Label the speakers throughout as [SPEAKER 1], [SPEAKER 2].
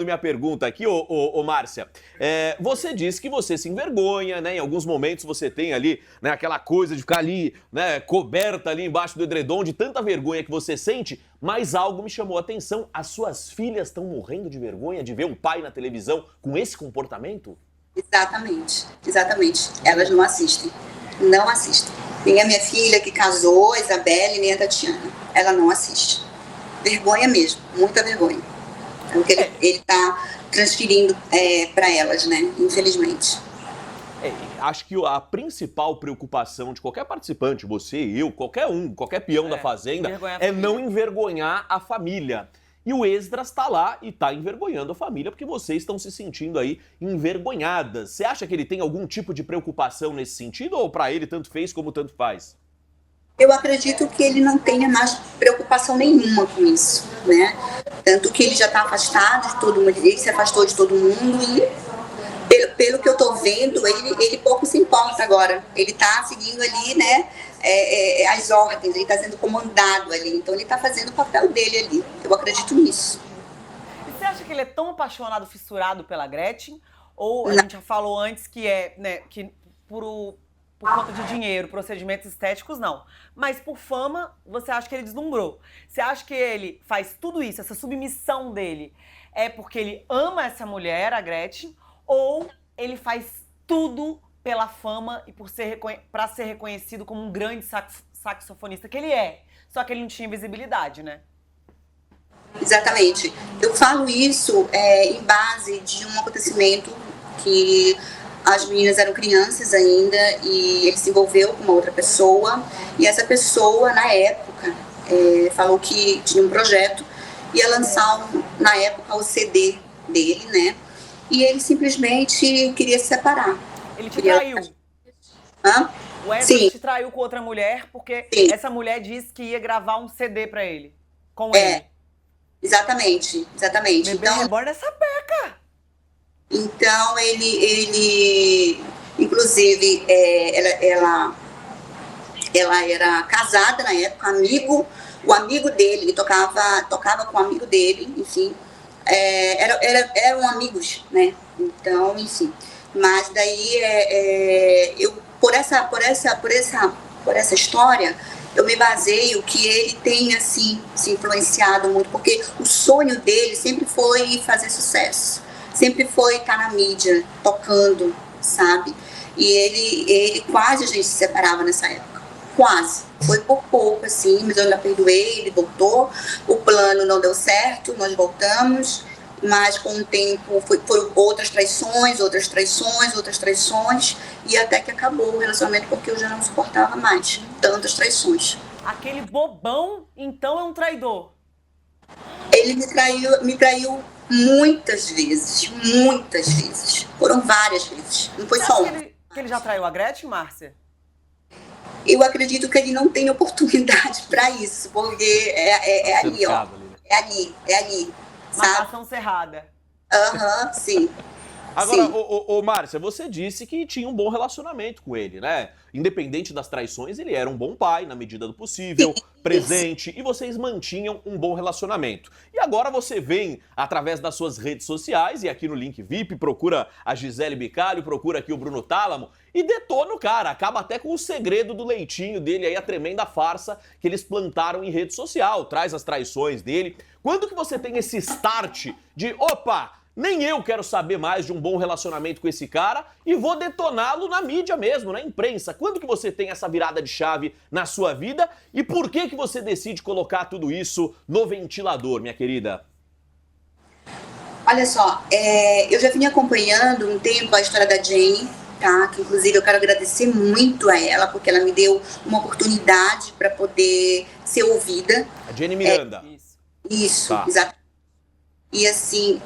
[SPEAKER 1] Minha pergunta aqui, ô Márcia, você disse que você se envergonha, né? Em alguns momentos você tem ali, né, aquela coisa de ficar ali, né, coberta ali embaixo do edredom de tanta vergonha que você sente, mas algo me chamou a atenção, as suas filhas estão morrendo de vergonha de ver um pai na televisão com esse comportamento?
[SPEAKER 2] Exatamente, exatamente. Elas não assistem, não assistem. Nem a minha filha que casou, a Isabelle, nem a Tatiana. Ela não assiste. Vergonha mesmo, muita vergonha. Porque ele tá transferindo para elas, né? Infelizmente.
[SPEAKER 1] Acho que a principal preocupação de qualquer participante, você, eu, qualquer um, qualquer peão da Fazenda, é não envergonhar a família. E o Esdras tá lá e tá envergonhando a família porque vocês estão se sentindo aí envergonhadas. Você acha que ele tem algum tipo de preocupação nesse sentido ou pra ele tanto fez como tanto faz?
[SPEAKER 2] Eu acredito que ele não tenha mais preocupação nenhuma com isso, né? Tanto que ele já está afastado de todo mundo, ele se afastou de todo mundo e, pelo que eu estou vendo, ele pouco se importa agora. Ele está seguindo ali, né, as ordens, ele está sendo comandado ali, então ele está fazendo o papel dele ali. Eu acredito nisso.
[SPEAKER 3] E você acha que ele é tão apaixonado, fissurado pela Gretchen? Ou a
[SPEAKER 2] Não.
[SPEAKER 3] gente já falou antes que né, que por conta de dinheiro, procedimentos estéticos, não. Mas por fama, você acha que ele deslumbrou. Você acha que ele faz tudo isso, essa submissão dele, é porque ele ama essa mulher, a Gretchen, ou ele faz tudo pela fama e para ser reconhecido como um grande saxofonista que ele é? Só que ele não tinha visibilidade, né?
[SPEAKER 2] Exatamente. Eu falo isso em base de um acontecimento que as meninas eram crianças ainda e ele se envolveu com uma outra pessoa e essa pessoa, na época, falou que tinha um projeto, ia lançar, na época, o CD dele, né? E ele simplesmente queria se separar.
[SPEAKER 3] Ele te traiu?
[SPEAKER 2] Hã?
[SPEAKER 3] O Edward te traiu com outra mulher porque essa mulher disse que ia gravar um CD pra ele, com ele.
[SPEAKER 2] Exatamente, exatamente.
[SPEAKER 3] Bebê reborn dessa peca!
[SPEAKER 2] Então, ele inclusive, ela era casada na época, o amigo dele, ele tocava com o amigo dele, enfim, eram amigos, né? Então, enfim. Mas daí, eu, por essa história, eu me baseio que ele tem, assim, se influenciado muito, porque o sonho dele sempre foi fazer sucesso. Sempre foi estar na mídia, tocando, sabe? E ele quase a gente se separava nessa época. Quase. Foi por pouco, assim, mas eu ainda perdoei, ele voltou. O plano não deu certo, nós voltamos. Mas com o tempo foram outras traições. E até que acabou o relacionamento porque eu já não suportava mais tantas traições.
[SPEAKER 3] Aquele bobão, então, é um traidor?
[SPEAKER 2] Ele me traiu muitas vezes. Foram várias vezes, não foi só uma.
[SPEAKER 3] Que ele já traiu a Gretchen, Márcia?
[SPEAKER 2] Eu acredito que ele não tem oportunidade para isso, porque é ali, ó. É ali.
[SPEAKER 3] Marcação cerrada.
[SPEAKER 2] Aham, sim.
[SPEAKER 1] Agora, Márcia, você disse que tinha um bom relacionamento com ele, né? Independente das traições, ele era um bom pai, na medida do possível, presente, e vocês mantinham um bom relacionamento. E agora você vem, através das suas redes sociais, e aqui no Link VIP, procura a Gisele Bicalho, procura aqui o Bruno Tálamo, e detona o cara, acaba até com o segredo do leitinho dele, aí a tremenda farsa que eles plantaram em rede social, traz as traições dele. Quando que você tem esse start de, opa, nem eu quero saber mais de um bom relacionamento com esse cara e vou detoná-lo na mídia mesmo, na imprensa? Quando que você tem essa virada de chave na sua vida e por que você decide colocar tudo isso no ventilador, minha querida?
[SPEAKER 2] Olha só, eu já vinha acompanhando um tempo a história da Jenny, tá? Que inclusive eu quero agradecer muito a ela porque ela me deu uma oportunidade para poder ser ouvida.
[SPEAKER 1] A Jenny Miranda.
[SPEAKER 2] Isso,
[SPEAKER 1] tá.
[SPEAKER 2] Exatamente. E assim,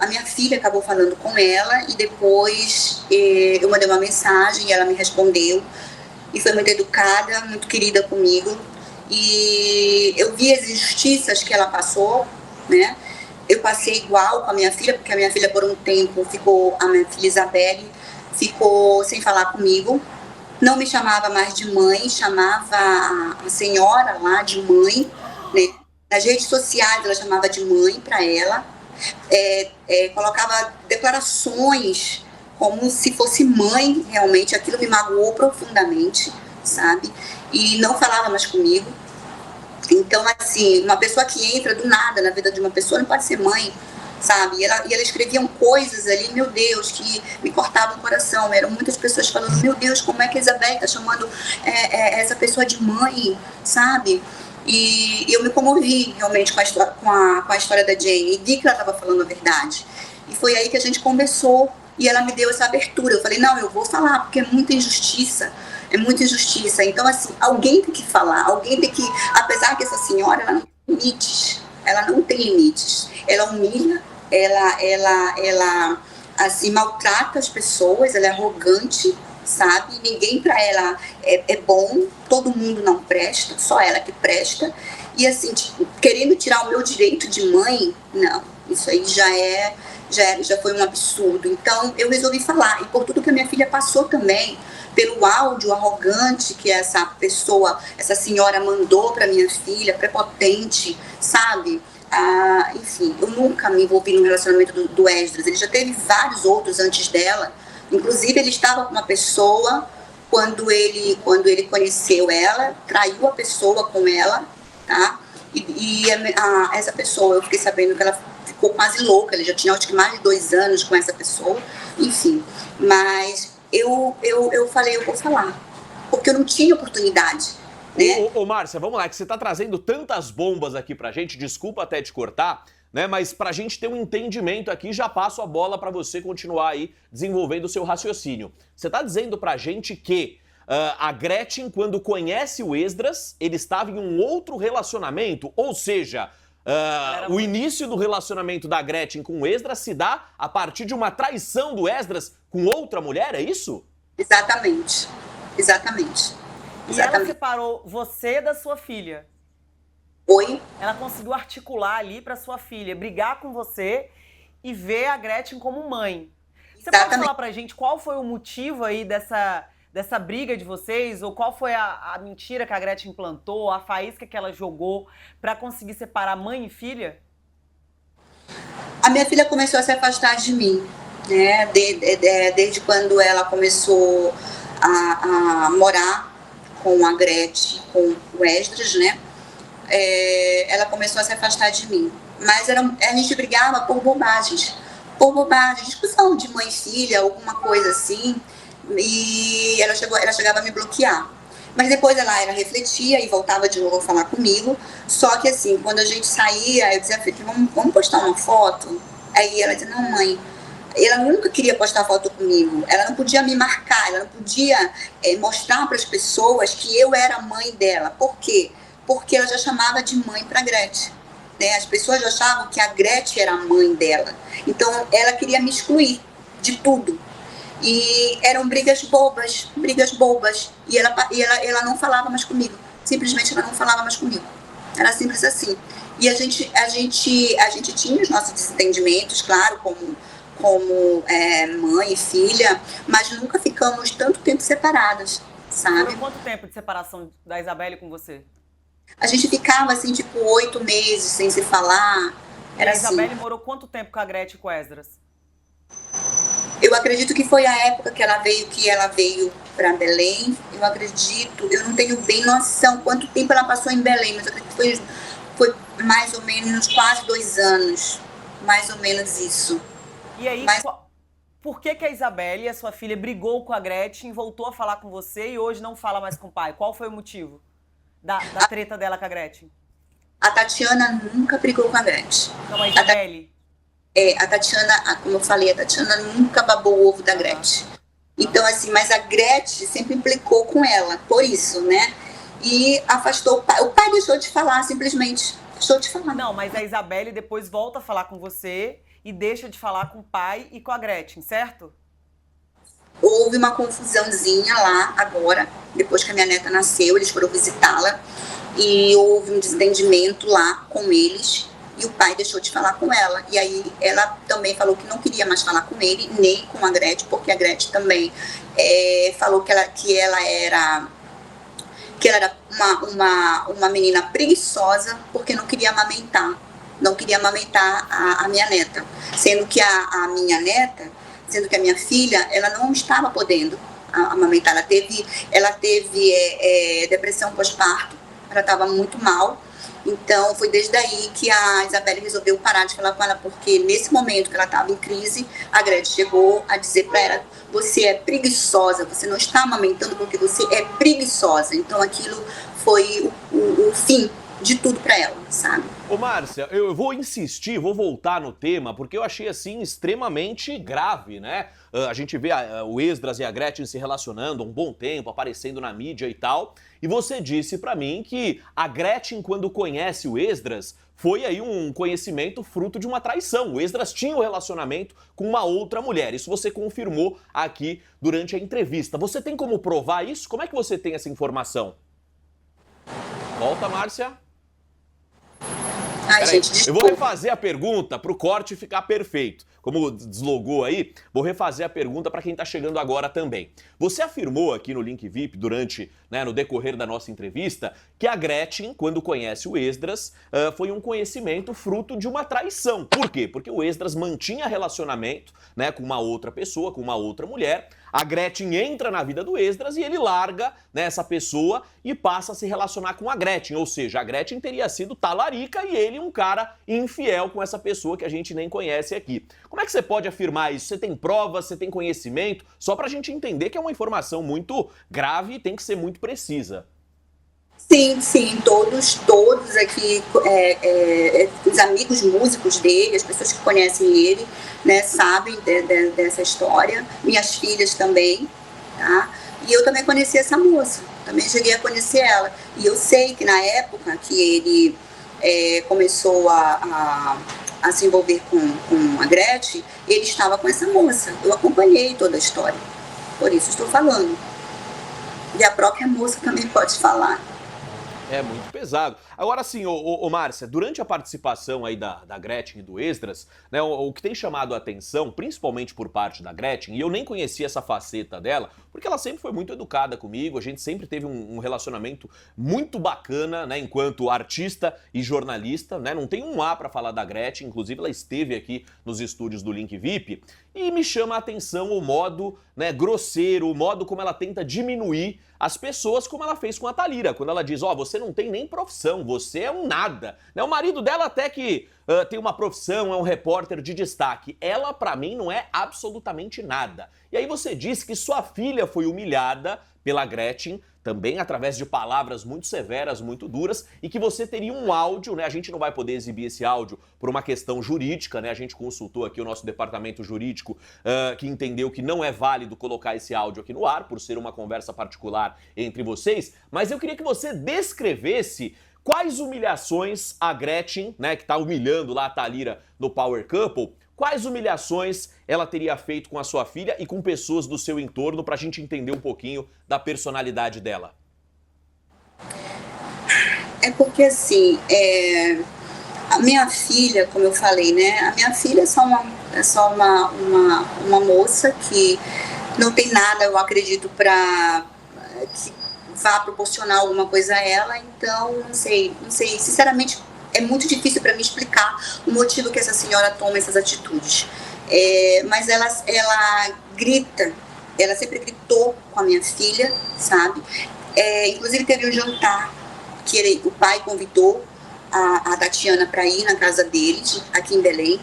[SPEAKER 2] a minha filha acabou falando com ela e depois eu mandei uma mensagem e ela me respondeu e foi muito educada, muito querida comigo e eu vi as injustiças que ela passou, né? Eu passei igual com a minha filha, porque a minha filha por um tempo a minha filha Isabelle ficou sem falar comigo, não me chamava mais de mãe, chamava a senhora lá de mãe, né? Nas redes sociais, ela chamava de mãe para ela, colocava declarações como se fosse mãe, realmente. Aquilo me magoou profundamente, sabe? E não falava mais comigo. Então, assim, uma pessoa que entra do nada na vida de uma pessoa não pode ser mãe, sabe? E ela escreviam coisas ali, meu Deus, que me cortavam o coração. Eram muitas pessoas falando, meu Deus, como é que a Isabelle está chamando essa pessoa de mãe, sabe? E eu me comovi realmente com a história da Jane e vi que ela estava falando a verdade. E foi aí que a gente conversou e ela me deu essa abertura. Eu falei, não, eu vou falar, porque é muita injustiça. É muita injustiça. Então, assim, alguém tem que falar, alguém tem que... Apesar que essa senhora, ela não tem limites. Ela não tem limites. Ela humilha, ela assim, maltrata as pessoas, ela é arrogante, sabe? Ninguém para ela é bom, todo mundo não presta, só ela que presta. E assim, querendo tirar o meu direito de mãe, não, isso aí já foi um absurdo. Então eu resolvi falar, e por tudo que a minha filha passou também, pelo áudio arrogante que essa pessoa, essa senhora mandou para minha filha, prepotente, sabe? Enfim, eu nunca me envolvi no relacionamento do Esdras, ele já teve vários outros antes dela. Inclusive, ele estava com uma pessoa quando ele conheceu ela, traiu a pessoa com ela, tá? E essa pessoa, eu fiquei sabendo que ela ficou quase louca, ele já tinha acho que mais de 2 anos com essa pessoa, enfim. Mas eu falei, eu vou falar, porque eu não tinha oportunidade, né?
[SPEAKER 1] Ô, Márcia, vamos lá, que você tá trazendo tantas bombas aqui pra gente, desculpa até te cortar, né? Mas pra gente ter um entendimento aqui, já passo a bola pra você continuar aí desenvolvendo o seu raciocínio. Você tá dizendo pra gente que a Gretchen, quando conhece o Esdras, ele estava em um outro relacionamento, ou seja, o início do relacionamento da Gretchen com o Esdras se dá a partir de uma traição do Esdras com outra mulher, é isso?
[SPEAKER 2] Exatamente, exatamente.
[SPEAKER 3] E ela separou você da sua filha?
[SPEAKER 2] Oi?
[SPEAKER 3] Ela conseguiu articular ali para sua filha brigar com você e ver a Gretchen como mãe. Você pode falar pra gente qual foi o motivo aí dessa briga de vocês? Ou qual foi a mentira que a Gretchen plantou, a faísca que ela jogou para conseguir separar mãe e filha?
[SPEAKER 2] A minha filha começou a se afastar de mim, né? Desde quando ela começou a morar com a Gretchen, com o Esdras, né? Ela começou a se afastar de mim. Mas a gente brigava por bobagens, discussão de mãe e filha, alguma coisa assim. E ela chegava a me bloquear. Mas depois ela refletia e voltava de novo a falar comigo. Só que assim, quando a gente saía, eu dizia, filha, vamos postar uma foto? Aí ela dizia, não, mãe. Ela nunca queria postar foto comigo, ela não podia me marcar, ela não podia mostrar para as pessoas que eu era a mãe dela. Por quê? Porque ela já chamava de mãe para a Gretchen, né? As pessoas já achavam que a Gretchen era a mãe dela. Então ela queria me excluir de tudo. E eram brigas bobas. E ela não falava mais comigo. Simplesmente ela não falava mais comigo. Era simples assim. E a gente tinha os nossos desentendimentos, claro, como mãe e filha, mas nunca ficamos tanto tempo separadas, sabe?
[SPEAKER 3] Por quanto tempo de separação da Isabelle com você?
[SPEAKER 2] A gente ficava assim, tipo, 8 meses sem se falar.
[SPEAKER 3] Era a Isabelle assim. Morou quanto tempo com a Gretchen e com o Esdras?
[SPEAKER 2] Eu acredito que foi a época que ela veio para Belém. Eu não tenho bem noção quanto tempo ela passou em Belém, mas eu acredito que foi mais ou menos quase 2 anos, mais ou menos isso.
[SPEAKER 3] E aí, por que a Isabelle, a sua filha, brigou com a Gretchen, voltou a falar com você e hoje não fala mais com o pai? Qual foi o motivo da treta dela com a Gretchen?
[SPEAKER 2] A Tatiana nunca brigou com a Gretchen.
[SPEAKER 3] Não, a Isabelle?
[SPEAKER 2] A Tatiana, como eu falei, a Tatiana nunca babou o ovo da Gretchen. Então, assim, mas a Gretchen sempre implicou com ela, por isso, né? E afastou o pai. O pai deixou de falar, simplesmente. Deixou de falar.
[SPEAKER 3] Não, mas a Isabelle depois volta a falar com você e deixa de falar com o pai e com a Gretchen, certo?
[SPEAKER 2] Houve uma confusãozinha lá agora, depois que a minha neta nasceu, eles foram visitá-la e houve um desentendimento lá com eles e o pai deixou de falar com ela. E aí ela também falou que não queria mais falar com ele, nem com a Gretchen, porque a Gretchen também falou que ela que ela era uma menina preguiçosa porque não queria amamentar. Não queria amamentar a minha neta. Sendo que a minha neta, sendo que a minha filha, ela não estava podendo amamentar. Ela teve depressão pós-parto, ela estava muito mal. Então, foi desde aí que a Isabelle resolveu parar de falar com ela, porque nesse momento que ela estava em crise, a Gretchen chegou a dizer para ela: você é preguiçosa, você não está amamentando porque você é preguiçosa. Então, aquilo foi o fim de tudo para ela, sabe?
[SPEAKER 1] Ô, Márcia, eu vou insistir, vou voltar no tema, porque eu achei, assim, extremamente grave, né? A gente vê o Esdras e a Gretchen se relacionando há um bom tempo, aparecendo na mídia e tal, e você disse pra mim que a Gretchen, quando conhece o Esdras, foi aí um conhecimento fruto de uma traição. O Esdras tinha um relacionamento com uma outra mulher. Isso você confirmou aqui durante a entrevista. Você tem como provar isso? Como é que você tem essa informação? Volta, Márcia.
[SPEAKER 2] Ai, gente,
[SPEAKER 1] eu vou refazer a pergunta pro corte ficar perfeito. Como deslogou aí, vou refazer a pergunta para quem tá chegando agora também. Você afirmou aqui no Link VIP, durante, no decorrer da nossa entrevista, que a Gretchen, quando conhece o Esdras, foi um conhecimento fruto de uma traição. Por quê? Porque o Esdras mantinha relacionamento, com uma outra pessoa, com uma outra mulher. A Gretchen entra na vida do Esdras e ele larga, essa pessoa e passa a se relacionar com a Gretchen. Ou seja, a Gretchen teria sido talarica e ele um cara infiel com essa pessoa que a gente nem conhece aqui. Como é que você pode afirmar isso? Você tem provas, você tem conhecimento? Só pra gente entender que é uma informação muito grave e tem que ser muito precisa.
[SPEAKER 2] Sim, todos aqui, os amigos músicos dele, as pessoas que conhecem ele, sabem dessa história, minhas filhas também, tá? E eu também conheci essa moça, também cheguei a conhecer ela. E eu sei que na época que ele começou a se envolver com a Gretchen, ele estava com essa moça. Eu acompanhei toda a história, por isso estou falando. E a própria moça também pode falar.
[SPEAKER 1] É muito pesado. Agora sim, ô Márcia, durante a participação aí da Gretchen e do Esdras, o que tem chamado a atenção, principalmente por parte da Gretchen, e eu nem conhecia essa faceta dela, porque ela sempre foi muito educada comigo, a gente sempre teve um relacionamento muito bacana, enquanto artista e jornalista, não tem um A pra falar da Gretchen, inclusive ela esteve aqui nos estúdios do Link VIP, e me chama a atenção o modo grosseiro, o modo como ela tenta diminuir as pessoas, como ela fez com a Thalira, quando ela diz, você não tem nem profissão, você é um nada. O marido dela até que tem uma profissão, é um repórter de destaque. Ela, pra mim, não é absolutamente nada. E aí você diz que sua filha foi humilhada pela Gretchen, também através de palavras muito severas, muito duras, e que você teria um áudio, a gente não vai poder exibir esse áudio por uma questão jurídica, a gente consultou aqui o nosso departamento jurídico, que entendeu que não é válido colocar esse áudio aqui no ar, por ser uma conversa particular entre vocês, mas eu queria que você descrevesse quais humilhações a Gretchen, que tá humilhando lá a Thalira no Power Couple, quais humilhações ela teria feito com a sua filha e com pessoas do seu entorno pra gente entender um pouquinho da personalidade dela?
[SPEAKER 2] É porque assim, a minha filha, como eu falei, a minha filha é só uma moça que não tem nada, eu acredito, que vá proporcionar alguma coisa a ela, então não sei, sinceramente é muito difícil para mim explicar o motivo que essa senhora toma essas atitudes. Mas ela grita, ela sempre gritou com a minha filha, sabe? Inclusive teve um jantar que o pai convidou a Tatiana para ir na casa deles, aqui em Belém.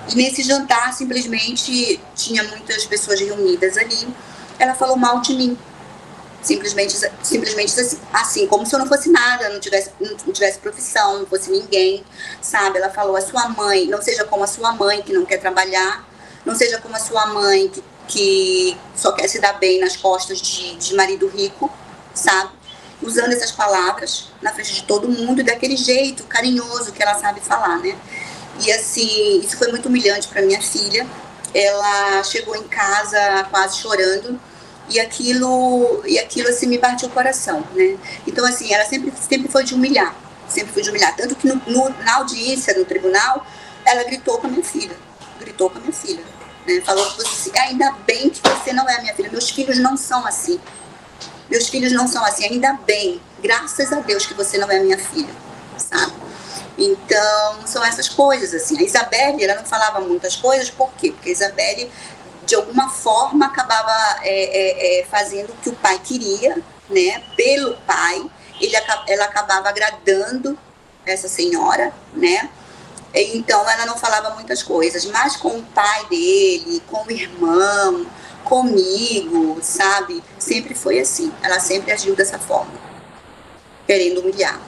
[SPEAKER 2] E nesse jantar, simplesmente, tinha muitas pessoas reunidas ali. Ela falou mal de mim. Simplesmente assim, como se eu não fosse nada, não tivesse profissão, não fosse ninguém, sabe? Ela falou, a sua mãe, não seja como a sua mãe que não quer trabalhar, não seja como a sua mãe que só quer se dar bem nas costas de marido rico, sabe? Usando essas palavras na frente de todo mundo e daquele jeito carinhoso que ela sabe falar, E assim, isso foi muito humilhante para minha filha. Ela chegou em casa quase chorando. E aquilo assim me partiu o coração, Então assim, ela sempre foi de humilhar, tanto que na audiência, no tribunal, ela gritou com a minha filha, falou que ainda bem que você não é a minha filha, meus filhos não são assim, ainda bem, graças a Deus que você não é minha filha, sabe? Então, são essas coisas, assim. A Isabelle, ela não falava muitas coisas, por quê? Porque a Isabelle, de alguma forma, acabava fazendo o que o pai queria, né? Pelo pai, ela acabava agradando essa senhora, né? Então, ela não falava muitas coisas, mas com o pai dele, com o irmão, comigo, sabe? Sempre foi assim. Ela sempre agiu dessa forma, querendo humilhar.